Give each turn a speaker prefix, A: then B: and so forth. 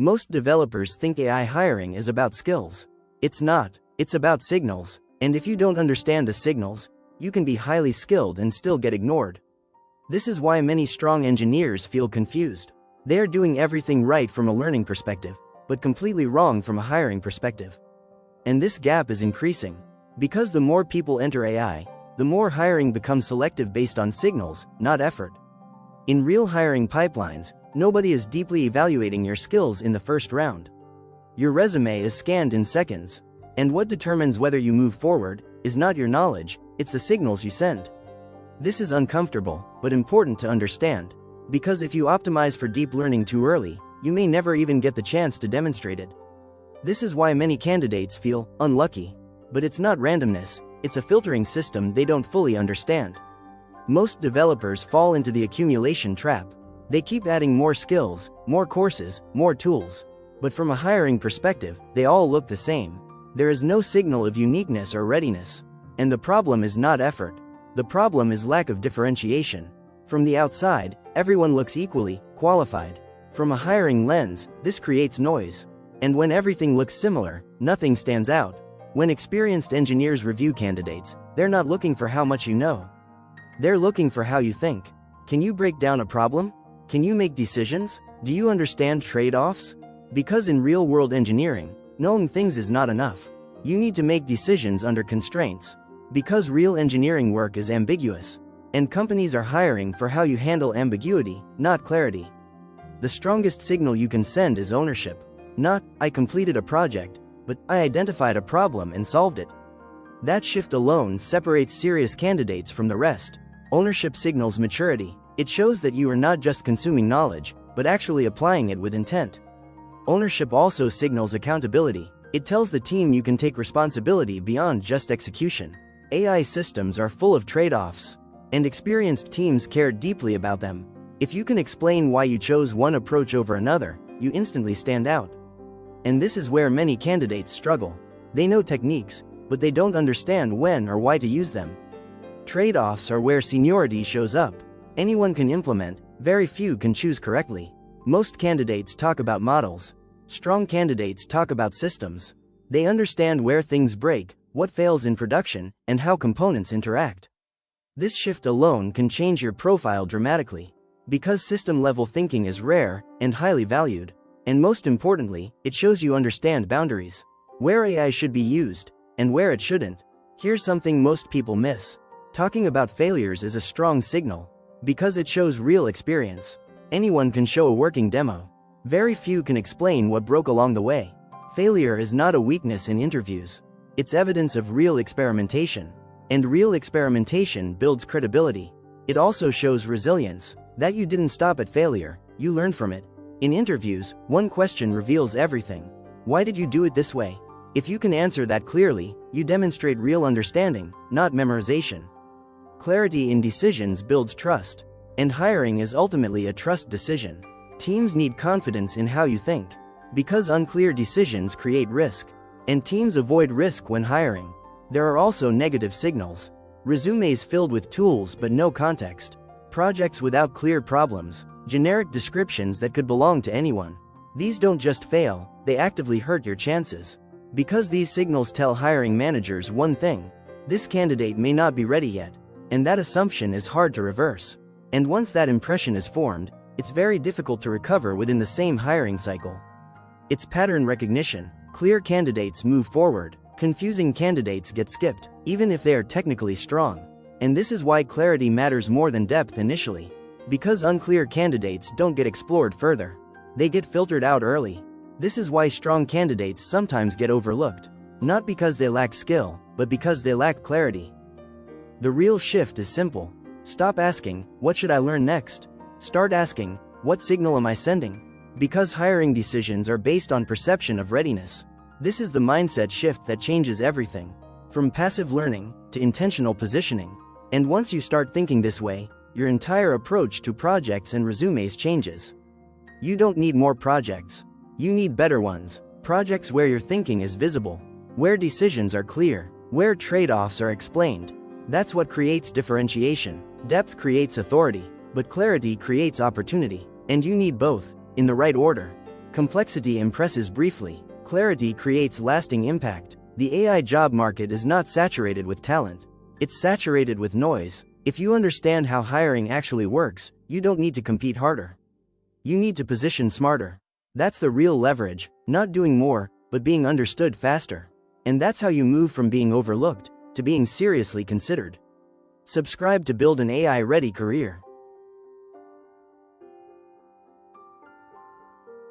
A: Most developers think AI hiring is about skills. It's not, it's about signals, and if you don't understand the signals, you can be highly skilled and still get ignored. This is why many strong engineers feel confused. They are doing everything right from a learning perspective, but completely wrong from a hiring perspective. And this gap is increasing. Because the more people enter AI, the more hiring becomes selective based on signals, not effort. In real hiring pipelines, nobody is deeply evaluating your skills in the first round. Your resume is scanned in seconds. And what determines whether you move forward is not your knowledge, it's the signals you send. This is uncomfortable, but important to understand. Because if you optimize for deep learning too early, you may never even get the chance to demonstrate it. This is why many candidates feel unlucky. But it's not randomness, it's a filtering system they don't fully understand. Most developers fall into the accumulation trap. They keep adding more skills, more courses, more tools. But from a hiring perspective, they all look the same. There is no signal of uniqueness or readiness. And the problem is not effort. The problem is lack of differentiation. From the outside, everyone looks equally qualified. From a hiring lens, this creates noise. And when everything looks similar, nothing stands out. When experienced engineers review candidates, they're not looking for how much you know. They're looking for how you think. Can you break down a problem? Can you make decisions? Do you understand trade-offs? Because in real-world engineering, knowing things is not enough. You need to make decisions under constraints. Because real engineering work is ambiguous. And companies are hiring for how you handle ambiguity, not clarity. The strongest signal you can send is ownership. Not, I completed a project, but I identified a problem and solved it. That shift alone separates serious candidates from the rest. Ownership signals maturity. It shows that you are not just consuming knowledge, but actually applying it with intent. Ownership also signals accountability. It tells the team you can take responsibility beyond just execution. AI systems are full of trade-offs, and experienced teams care deeply about them. If you can explain why you chose one approach over another, you instantly stand out. And this is where many candidates struggle. They know techniques, but they don't understand when or why to use them. Trade-offs are where seniority shows up. Anyone can implement, very few can choose correctly. Most candidates talk about models. Strong candidates talk about systems. They understand where things break, what fails in production, and how components interact. This shift alone can change your profile dramatically. Because system-level thinking is rare and highly valued. And most importantly, it shows you understand boundaries. Where AI should be used, and where it shouldn't. Here's something most people miss. Talking about failures is a strong signal. Because it shows real experience. Anyone can show a working demo. Very few can explain what broke along the way. Failure is not a weakness in interviews. It's evidence of real experimentation. And real experimentation builds credibility. It also shows resilience. That you didn't stop at failure, you learned from it. In interviews, one question reveals everything. Why did you do it this way? If you can answer that clearly, you demonstrate real understanding, not memorization. Clarity in decisions builds trust. And hiring is ultimately a trust decision. Teams need confidence in how you think. Because unclear decisions create risk. And teams avoid risk when hiring. There are also negative signals. Resumes filled with tools but no context. Projects without clear problems. Generic descriptions that could belong to anyone. These don't just fail, they actively hurt your chances. Because these signals tell hiring managers one thing: this candidate may not be ready yet. And that assumption is hard to reverse. And once that impression is formed, it's very difficult to recover within the same hiring cycle. It's pattern recognition. Clear candidates move forward. Confusing candidates get skipped, even if they are technically strong. And this is why clarity matters more than depth initially. Because unclear candidates don't get explored further. They get filtered out early. This is why strong candidates sometimes get overlooked. Not because they lack skill, but because they lack clarity. The real shift is simple. Stop asking, what should I learn next? Start asking, what signal am I sending? Because hiring decisions are based on perception of readiness. This is the mindset shift that changes everything. From passive learning to intentional positioning. And once you start thinking this way, your entire approach to projects and resumes changes. You don't need more projects. You need better ones. Projects where your thinking is visible. Where decisions are clear. Where trade-offs are explained. That's what creates differentiation. Depth creates authority, but clarity creates opportunity. And you need both, in the right order. Complexity impresses briefly, clarity creates lasting impact. The AI job market is not saturated with talent. It's saturated with noise. If you understand how hiring actually works, you don't need to compete harder. You need to position smarter. That's the real leverage, not doing more, but being understood faster. And that's how you move from being overlooked to being seriously considered. Subscribe to build an AI-ready career.